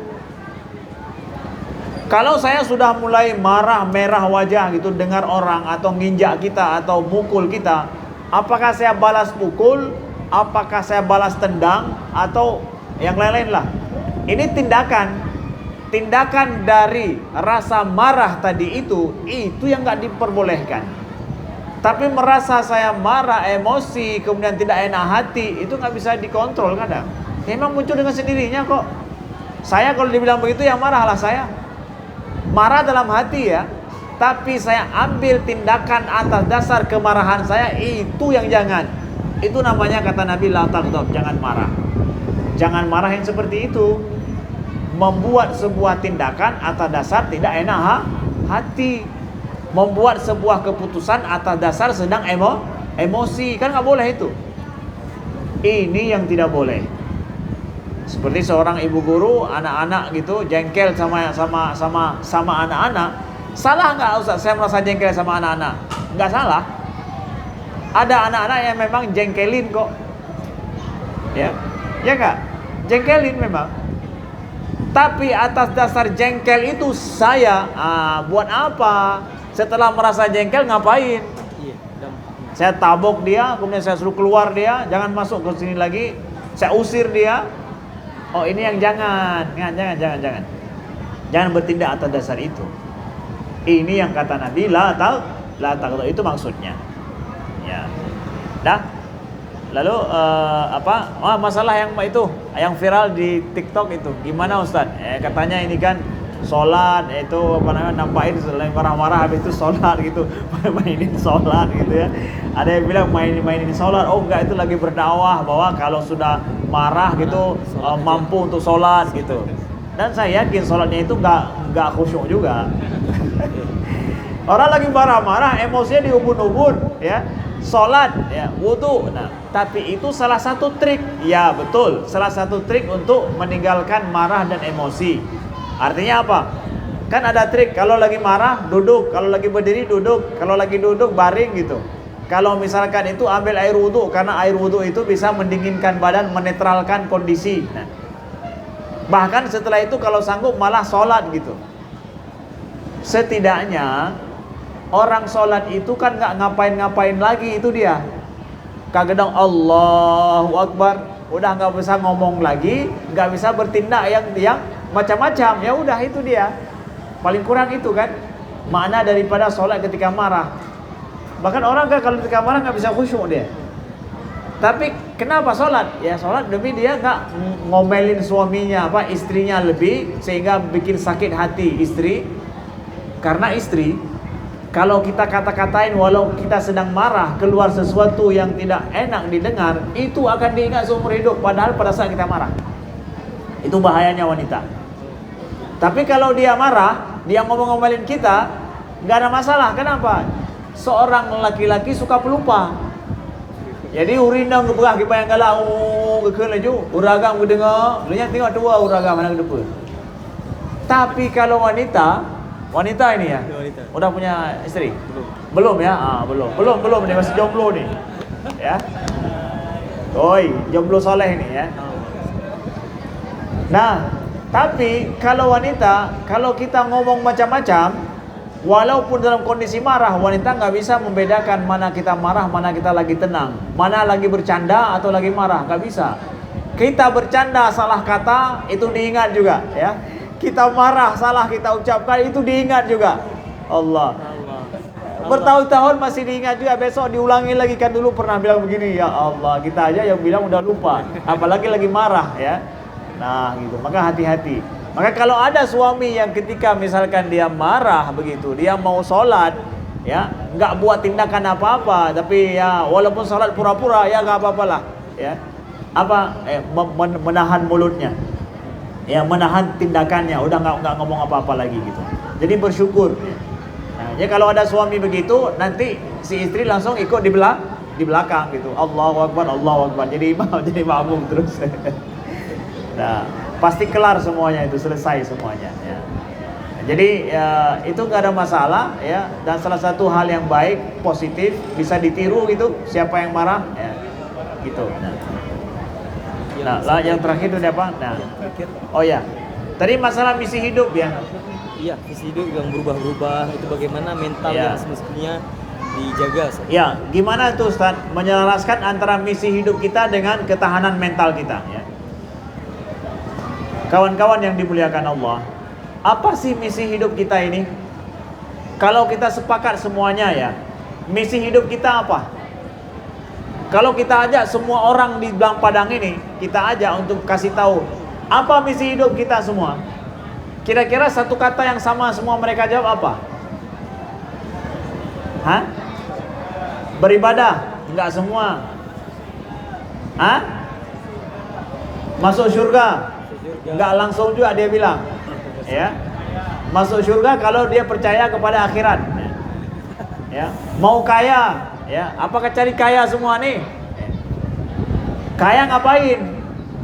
Kalau saya sudah mulai marah, merah wajah gitu dengar orang atau nginjak kita atau mukul kita, apakah saya balas pukul, apakah saya balas tendang atau yang lain-lain lah. Ini tindakan dari rasa marah tadi itu yang nggak diperbolehkan. Tapi merasa saya marah, emosi, kemudian tidak enak hati, itu nggak bisa dikontrol kadang. Memang muncul dengan sendirinya kok. Saya kalau dibilang begitu ya marahlah saya. Marah dalam hati ya, tapi saya ambil tindakan atas dasar kemarahan saya, itu yang jangan. Itu namanya kata Nabi la taghdab, jangan marah. Jangan marah yang seperti itu. Membuat sebuah tindakan atas dasar tidak enak hati. Membuat sebuah keputusan atas dasar sedang emosi, kan nggak boleh itu. Ini yang tidak boleh. Seperti seorang ibu guru, anak-anak gitu jengkel sama anak-anak. Salah nggak Ustaz saya merasa jengkel sama anak-anak? Nggak salah. Ada anak-anak yang memang jengkelin kok. Ya nggak? Jengkelin memang. Tapi atas dasar jengkel itu saya buat apa? Setelah merasa jengkel ngapain? Saya tabok dia, kemudian saya suruh keluar dia, jangan masuk ke sini lagi. Saya usir dia. Oh ini yang jangan. Jangan bertindak atas dasar itu. Ini yang kata Nabi la taghdab, itu maksudnya. Ya. Dah. Lalu masalah yang itu yang viral di TikTok itu gimana Ustaz? Katanya ini kan sholat itu nampakin selain marah-marah habis itu sholat gitu, mainin sholat gitu ya. Ada yang bilang mainin sholat, oh enggak itu lagi berdakwah bahwa kalau sudah marah gitu mampu untuk sholat gitu. Dan saya yakin sholatnya itu enggak khusyuk juga. Orang lagi marah-marah, emosinya diubun-ubun ya. Sholat ya, wudu. Nah, tapi itu salah satu trik. Ya betul, salah satu trik untuk meninggalkan marah dan emosi. Artinya apa? Kan ada trik, kalau lagi marah duduk, kalau lagi berdiri duduk, kalau lagi duduk baring gitu. Kalau misalkan itu ambil air wudu, karena air wudu itu bisa mendinginkan badan, menetralkan kondisi. Nah, bahkan setelah itu kalau sanggup malah sholat gitu. Setidaknya orang sholat itu kan nggak ngapain-ngapain lagi, itu dia. Kadang Allahu Akbar, udah nggak bisa ngomong lagi, nggak bisa bertindak yang macam-macam, ya udah itu dia. Paling kurang itu kan makna daripada sholat ketika marah. Bahkan orang kan kalau ketika marah nggak bisa khusyuk dia. Tapi kenapa sholat? Ya sholat demi dia nggak ngomelin suaminya, istrinya lebih, sehingga bikin sakit hati istri. Karena istri, kalau kita kata-katain walau kita sedang marah, keluar sesuatu yang tidak enak didengar, itu akan diingat seumur hidup. Padahal pada saat kita marah, itu bahayanya wanita. Tapi kalau dia marah, dia ngomong-ngomelin kita, nggak ada masalah. Kenapa? Seorang laki-laki suka pelupa. Jadi urina ngeberah ke bayang galak, kekeun laju, uragam kedengar, lenyap tengok dua uragam mana ke depan. Tapi kalau wanita ini ya, udah punya istri? Belum ya? Belum, dia masih jomblo nih. Ya. Oi, jomblo soleh nih ya. Nah, tapi kalau wanita, kalau kita ngomong macam-macam, walaupun dalam kondisi marah, wanita nggak bisa membedakan mana kita marah, mana kita lagi tenang, mana lagi bercanda atau lagi marah, nggak bisa. Kita bercanda salah kata, itu diingat juga ya. Kita marah salah kita ucapkan, itu diingat juga. Allah. Bertahun-tahun masih diingat juga, besok diulangi lagi, kan dulu pernah bilang begini, ya Allah, kita aja yang bilang udah lupa, apalagi lagi marah ya. Nah gitu, maka hati-hati. Maka kalau ada suami yang ketika misalkan dia marah begitu, dia mau sholat ya, nggak buat tindakan apa-apa, tapi ya walaupun sholat pura-pura ya nggak apa-apalah ya. Menahan mulutnya, ya menahan tindakannya, udah nggak ngomong apa-apa lagi gitu. Jadi bersyukur. Nah, jadi kalau ada suami begitu, nanti si istri langsung ikut di belakang gitu. Allahu Akbar, Allahu Akbar. Jadi makmum terus. Nah, pasti kelar semuanya, itu selesai semuanya ya. Jadi ya, itu nggak ada masalah ya, dan salah satu hal yang baik, positif, bisa ditiru gitu, siapa yang marah ya gitu. Nah, yang terakhir itu apa? Nah, oh ya, tadi masalah misi hidup ya. Iya, visi hidup yang berubah-ubah itu bagaimana mental Iya. yang semestinya dijaga, Ustaz. Ya, gimana tuh Ustaz menyelaraskan antara misi hidup kita dengan ketahanan mental kita ya. Kawan-kawan yang dimuliakan Allah, apa sih misi hidup kita ini? Kalau kita sepakat semuanya ya, misi hidup kita apa? Kalau kita ajak semua orang di Belang Padang ini, kita ajak untuk kasih tahu apa misi hidup kita semua. Kira-kira satu kata yang sama semua mereka jawab apa? Hah? Beribadah? Enggak semua. Hah? Masuk surga? Enggak langsung juga dia bilang. Ya. Masuk surga kalau dia percaya kepada akhirat. Ya. Mau kaya? Ya. Apakah cari kaya semua nih? Kaya ngapain?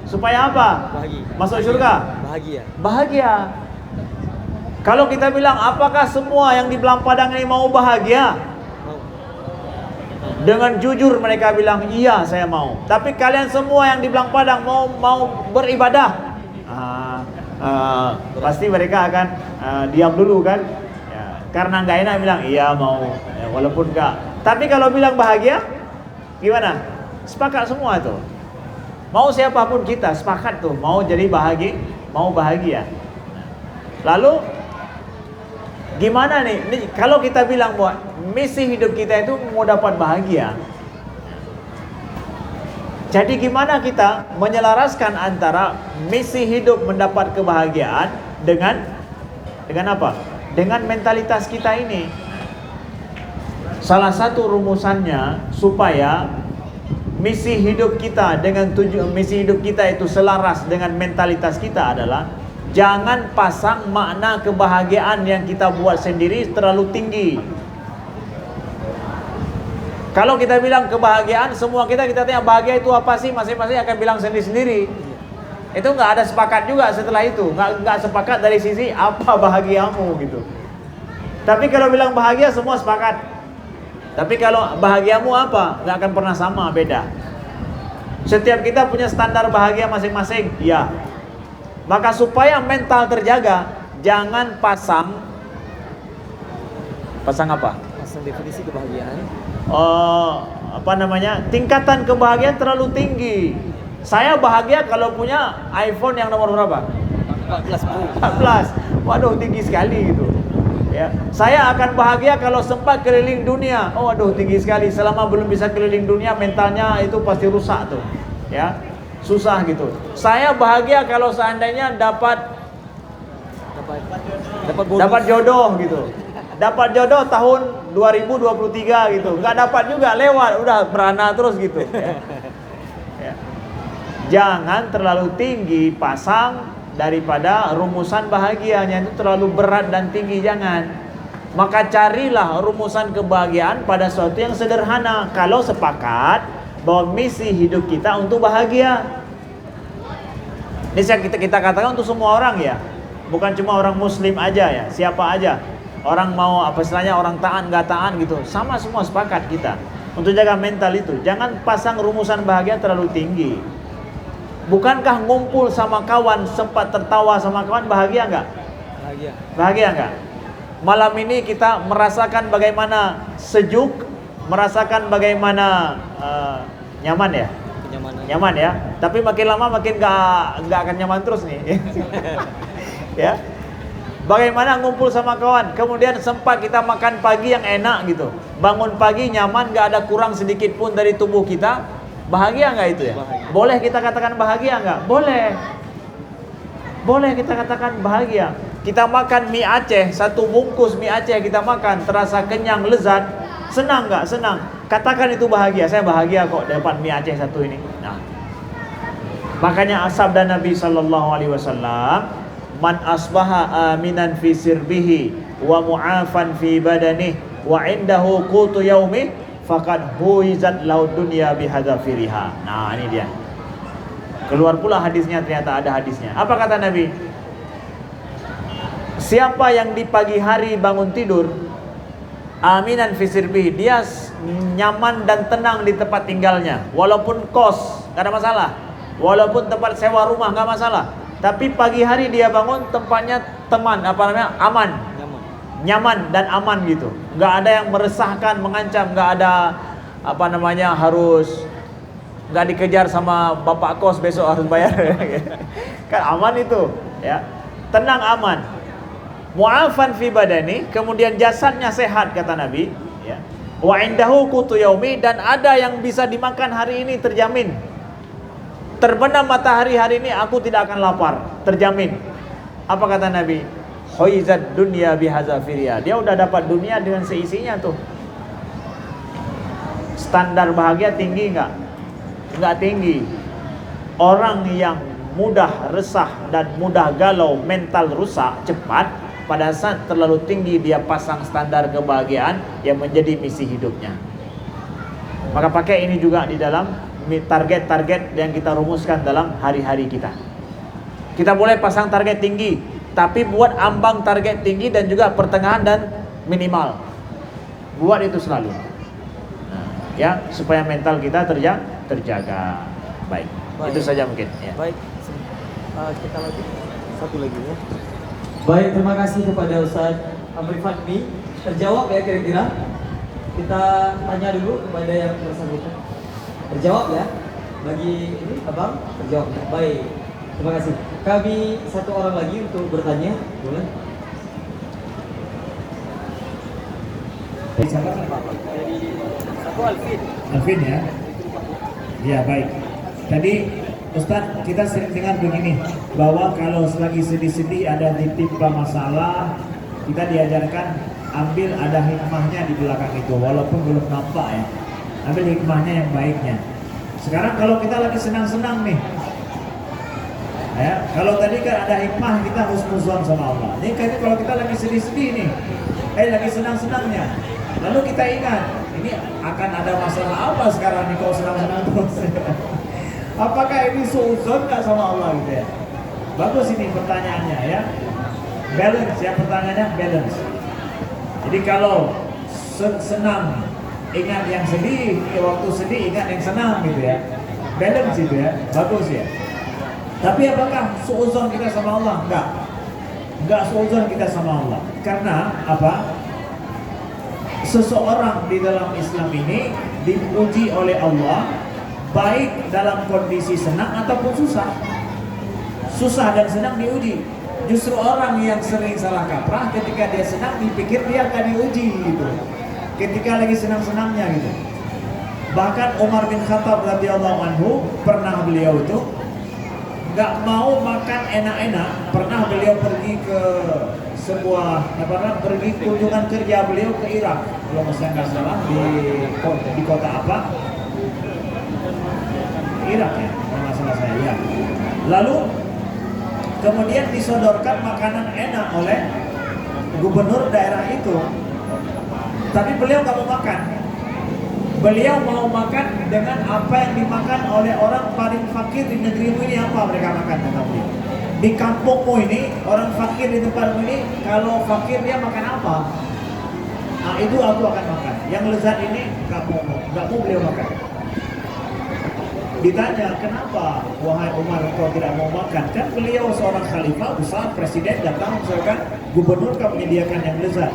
Supaya apa? Bahagia. Masuk surga? Bahagia. Bahagia. Kalau kita bilang apakah semua yang di Belang Padang ini mau bahagia? Mau. Dengan jujur mereka bilang iya saya mau. Tapi kalian semua yang di Belang Padang mau beribadah? Pasti mereka akan diam dulu kan? Ya, karena nggak enak bilang iya mau, ya, walaupun nggak. Tapi kalau bilang bahagia, gimana? Sepakat semua tuh. Mau siapapun kita sepakat tuh mau jadi bahagia, mau bahagia. Lalu gimana nih? Kalau kita bilang bahwa misi hidup kita itu mau dapat bahagia. Jadi gimana kita menyelaraskan antara misi hidup mendapat kebahagiaan dengan apa? Dengan mentalitas kita ini. Salah satu rumusannya supaya misi hidup kita dengan misi hidup kita itu selaras dengan mentalitas kita adalah jangan pasang makna kebahagiaan yang kita buat sendiri terlalu tinggi. Kalau kita bilang kebahagiaan, semua kita tanya bahagia itu apa sih, masing-masing akan bilang sendiri-sendiri. Itu nggak ada sepakat juga setelah itu, nggak sepakat dari sisi apa bahagiamu gitu. Tapi kalau bilang bahagia semua sepakat. Tapi kalau bahagiamu apa, nggak akan pernah sama, beda. Setiap kita punya standar bahagia masing-masing, ya. Maka supaya mental terjaga, jangan pasang apa? Pasang definisi kebahagiaan. Tingkatan kebahagiaan terlalu tinggi. Saya bahagia kalau punya iPhone yang nomor berapa? 14 Pro. 14. Waduh, tinggi sekali gitu. Ya. Saya akan bahagia kalau sempat keliling dunia. Oh, waduh, tinggi sekali. Selama belum bisa keliling dunia, mentalnya itu pasti rusak tuh. Ya. Susah gitu. Saya bahagia kalau seandainya dapat bonus. Dapat jodoh gitu. Dapat jodoh tahun 2023 gitu. Nggak dapat juga, lewat, udah merana terus gitu. Ya. Jangan terlalu tinggi pasang daripada rumusan bahagianya itu terlalu berat dan tinggi, jangan. Maka carilah rumusan kebahagiaan pada sesuatu yang sederhana. Kalau sepakat bahwa misi hidup kita untuk bahagia. Ini kita katakan untuk semua orang ya. Bukan cuma orang muslim aja ya, siapa aja. Orang mau apa istilahnya, orang taat nggak taat gitu, sama semua sepakat kita untuk jaga mental itu. Jangan pasang rumusan bahagia terlalu tinggi. Bukankah ngumpul sama kawan, sempat tertawa sama kawan, bahagia nggak? Bahagia. Bahagia nggak? Malam ini kita merasakan bagaimana sejuk, merasakan bagaimana nyaman ya? Kenyamanan. Nyaman ya. Tapi makin lama makin nggak akan nyaman terus nih. Ya. Bagaimana ngumpul sama kawan, kemudian sempat kita makan pagi yang enak gitu, bangun pagi nyaman, gak ada kurang sedikit pun dari tubuh kita, bahagia nggak itu ya? Bahagia. Boleh kita katakan bahagia nggak? Boleh. Boleh kita katakan bahagia. Kita makan mie Aceh, satu bungkus mie Aceh kita makan, terasa kenyang, lezat, senang nggak? Senang. Katakan itu bahagia. Saya bahagia kok dapat mie Aceh satu ini. Nah, makanya sabda Nabi SAW, man asbaha aminan fi sirbihi wa mu'afan fi badanihi wa indahu qutu yaumi faqad huizat lahu dunya bihadzafiriha. Nah, ini dia. Keluar pula hadisnya, ternyata ada hadisnya. Apa kata Nabi? Siapa yang di pagi hari bangun tidur aminan fi sirbihi, dia nyaman dan tenang di tempat tinggalnya, walaupun kos, enggak ada masalah. Walaupun tempat sewa rumah enggak masalah. Tapi pagi hari dia bangun tempatnya aman, Nyaman. nyaman dan aman gitu. Nggak ada yang meresahkan, mengancam, nggak ada harus nggak dikejar sama bapak kos besok harus bayar. Kan aman itu, ya. Tenang, aman. Mu'afan fi badani, kemudian jasadnya sehat kata Nabi, ya. Wa indahu qutu yaumi, dan ada yang bisa dimakan hari ini terjamin. Terbenam matahari hari ini aku tidak akan lapar, terjamin. Apa kata Nabi? Khaizat dunya bihazafiriya. Dia udah dapat dunia dengan seisinya tuh. Standar bahagia tinggi enggak? Enggak tinggi. Orang yang mudah resah dan mudah galau, mental rusak cepat, pada saat terlalu tinggi dia pasang standar kebahagiaan yang menjadi misi hidupnya. Maka pakai ini juga di dalam target-target yang kita rumuskan dalam hari-hari kita. Kita boleh pasang target tinggi, tapi buat ambang target tinggi dan juga pertengahan dan minimal. Buat itu selalu. Nah, ya, supaya mental kita terjaga. Baik. Itu saja mungkin. Ya. Baik. Kita lagi satu lagi ya. Baik, terima kasih kepada Ustaz Amri Fadmi. Terjawab ya kira-kira. Kita tanya dulu kepada yang bersangkutan. Terjawab ya, bagi ini abang terjawab. Baik, terima kasih. Kami satu orang lagi untuk bertanya, boleh? Dari siapa? Dari satu Alvin. Alvin ya. Ya baik. Tadi Ustadz kita sering dengar begini, bahwa kalau selagi sedih-sedih ada ditimpa masalah, kita diajarkan ambil ada hikmahnya di belakang itu, walaupun belum nampak ya. Ambil hikmahnya yang baiknya. Sekarang kalau kita lagi senang-senang nih, ya, kalau tadi kan ada hikmah kita husnuzon sama Allah. Ini kayaknya kalau kita lagi sedih-sedih nih, lagi senang-senangnya, lalu kita ingat ini akan ada masalah apa sekarang nih kalau senang-senang terus. Apakah ini suuzon nggak sama Allah gitu ya? Bagus ini pertanyaannya ya. Balance ya pertanyaannya, balance. Jadi kalau senang ingat yang sedih, waktu sedih ingat yang senang gitu ya. Balance itu ya, bagus ya. Tapi apakah suuzon kita sama Allah? Enggak suuzon kita sama Allah. Karena apa? Seseorang di dalam Islam ini diuji oleh Allah baik dalam kondisi senang ataupun susah. Susah dan senang diuji. Justru orang yang sering salah kaprah ketika dia senang dipikir dia akan diuji gitu. Ketika lagi senang-senangnya gitu. Bahkan Umar bin Khattab radhiyallahu anhu pernah beliau itu nggak mau makan enak-enak. Pernah beliau pergi ke sebuah pergi kunjungan kerja beliau ke Irak. Kalau saya nggak salah di kota apa? Irak ya, kalau nggak salah saya ya. Lalu kemudian disodorkan makanan enak oleh gubernur daerah itu. Tapi beliau nggak mau makan. Beliau mau makan dengan apa yang dimakan oleh orang paling fakir di negerimu ini. Apa mereka makan kata beliau? Di kampungmu ini, orang fakir di tempatmu ini, kalau fakir dia makan apa? Nah itu aku akan makan. Yang lezat ini nggak mau beliau makan. Ditanya, kenapa wahai Umar kau tidak mau makan? Kan beliau seorang khalifah besar, presiden datang misalkan gubernur kau menyediakan yang lezat.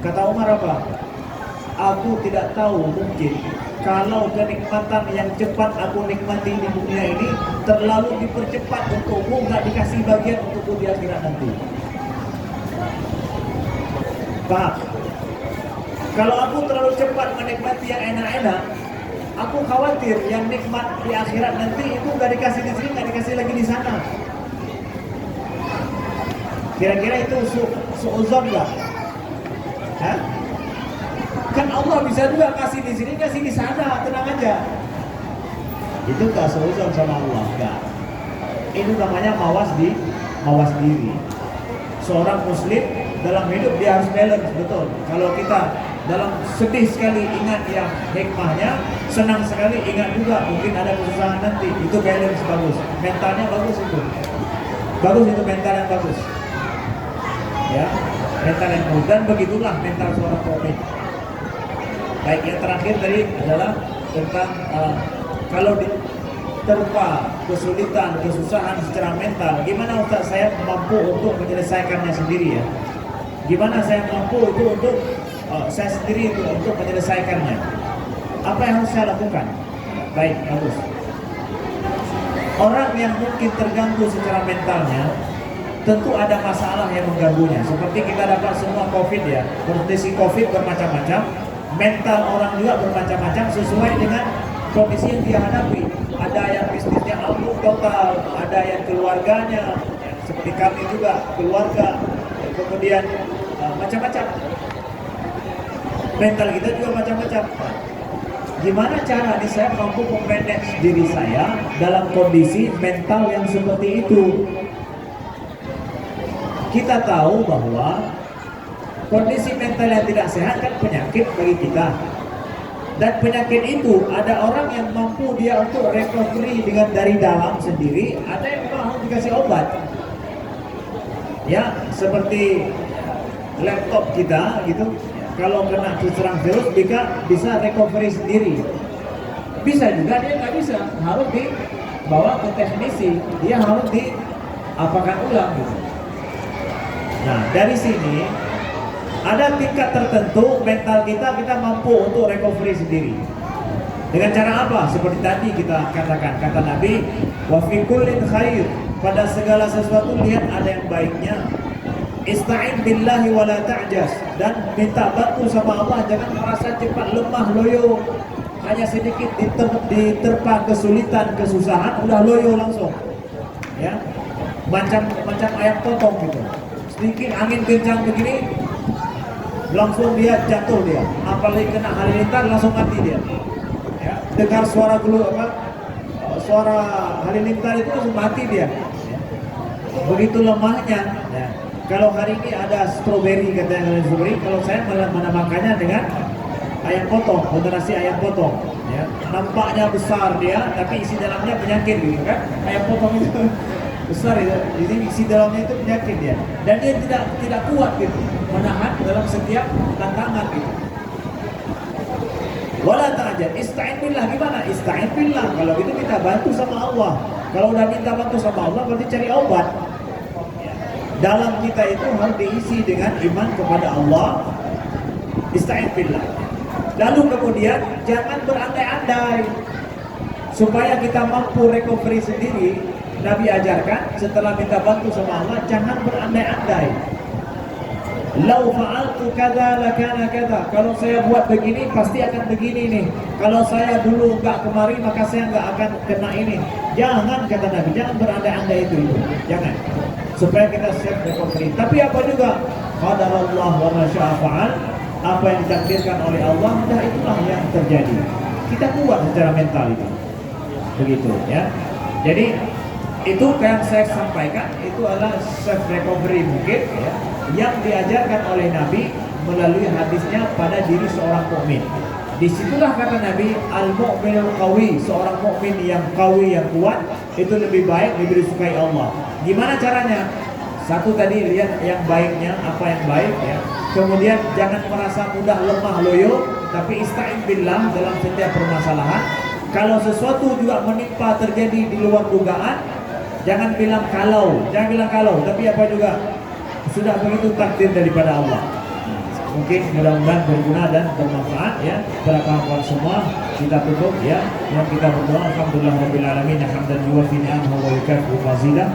Kata Umar apa? Aku tidak tahu, mungkin kalau kenikmatan yang cepat aku nikmati di dunia ini terlalu dipercepat untukmu, nggak dikasih bagian untukku di akhirat nanti. Paham? Kalau aku terlalu cepat menikmati yang enak-enak, aku khawatir yang nikmat di akhirat nanti itu nggak dikasih di sini, nggak dikasih lagi di sana. Kira-kira itu suuzon nggak? Hah? Kan Allah bisa juga kasih di sini, kasih di sana, tenang aja. Itu nggak suuzon sama Allah, nggak. Itu namanya mawas diri. Seorang muslim dalam hidup dia harus balance, betul. Kalau kita dalam sedih sekali ingat yang hikmahnya, senang sekali ingat juga mungkin ada kesusahan nanti. Itu balance bagus, mentalnya bagus itu. Bagus itu mental yang bagus. Ya, mental yang bagus, dan begitulah mental seorang pemimpin. Baik, yang terakhir tadi adalah tentang terpa kesulitan, kesusahan secara mental, gimana Ustaz saya mampu untuk menyelesaikannya sendiri ya? Gimana saya mampu itu untuk saya sendiri itu untuk menyelesaikannya? Apa yang harus saya lakukan? Baik, bagus. Orang yang mungkin terganggu secara mentalnya, tentu ada masalah yang mengganggunya. Seperti kita dapat semua COVID ya, kondisi COVID bermacam-macam, mental orang juga bermacam-macam sesuai dengan kondisi yang dia hadapi. Ada yang bisnisnya ambruk total, ada yang keluarganya, seperti kami juga keluarga, kemudian macam-macam. Mental kita juga macam-macam. Gimana cara nih saya mampu memanage diri saya dalam kondisi mental yang seperti itu? Kita tahu bahwa kondisi mental yang tidak sehat kan penyakit bagi kita. Dan penyakit itu ada orang yang mampu dia untuk recovery dengan dari dalam sendiri, ada yang memang harus dikasih obat. Ya, seperti laptop kita gitu, kalau kena diserang virus bisa recovery sendiri. Bisa juga dia nggak bisa, harus dibawa ke teknisi, dia harus diapakan ulang gitu. Nah, dari sini ada tingkat tertentu mental kita mampu untuk recovery sendiri. Dengan cara apa? Seperti tadi kita katakan, kata Nabi, wa fi kullin khair, pada segala sesuatu lihat ada yang baiknya. Ista'in billahi wa la ta'jas, dan minta bantu sama Allah, jangan merasa cepat lemah loyo. Hanya sedikit diterpa kesulitan, kesusahan udah loyo langsung. Ya. Macam ayam potong gitu. Sedikit angin kencang begini langsung dia jatuh dia, apalagi kena halilintar langsung mati dia. Ya, dengar suara suara halilintar itu langsung mati dia. Ya. Begitu lemahnya. Ya. Kalau hari ini ada stroberi katanya strawberry, kalau saya malah menamakannya dengan ayam potong, generasi ayam potong. Ya. Nampaknya besar dia, tapi isi dalamnya penyakit gitu kan? Ayam potong itu besar itu, jadi isi dalamnya itu penyakit dia, dan dia tidak kuat gitu menahan dalam setiap tantangan gitu. Wala ta'jal, ista'in billah. Gimana? Ista'in billah. Kalau gitu kita bantu sama Allah. Kalau udah minta bantu sama Allah berarti cari obat. Dalam kita itu harus diisi dengan iman kepada Allah. Ista'in billah. Lalu kemudian jangan berandai-andai. Supaya kita mampu recovery sendiri, Nabi ajarkan setelah minta bantu sama Allah, jangan berandai-andai. Lau fa'altu kadza lakana kadza. Kalau saya buat begini pasti akan begini nih. Kalau saya dulu enggak kemari maka saya enggak akan kena ini. Jangan, kata Nabi, jangan berandai-andai itu. Jangan. Supaya kita siap recovery. Tapi apa juga? Qadarullah wa ma syaa fa'al. Apa yang ditakdirkan oleh Allah, dah itulah yang terjadi. Kita kuat secara mental itu. Begitu ya. Jadi itu yang saya sampaikan itu adalah self recovery mungkin ya, yang diajarkan oleh Nabi melalui hadisnya pada diri seorang mukmin. Disitulah kata Nabi, al-mu'minul qawi, seorang mukmin yang qawi, yang kuat, itu lebih baik, lebih disukai Allah. Gimana caranya? Satu tadi lihat yang baiknya, apa yang baik ya. Kemudian jangan merasa mudah lemah loyo, tapi ista'in billah dalam setiap permasalahan. Kalau sesuatu juga menimpa terjadi di luar dugaan, jangan bilang kalau, tapi apa juga sudah begitu takdir daripada Allah. Mungkin mudah-mudahan berguna dan bermanfaat ya pada kawan-kawan semua. Kita tutup ya, yang kita berdoa alhamdulillah rabbil alamin hamdan yuwaffi ni'amahu wa yukafi'u mazidah.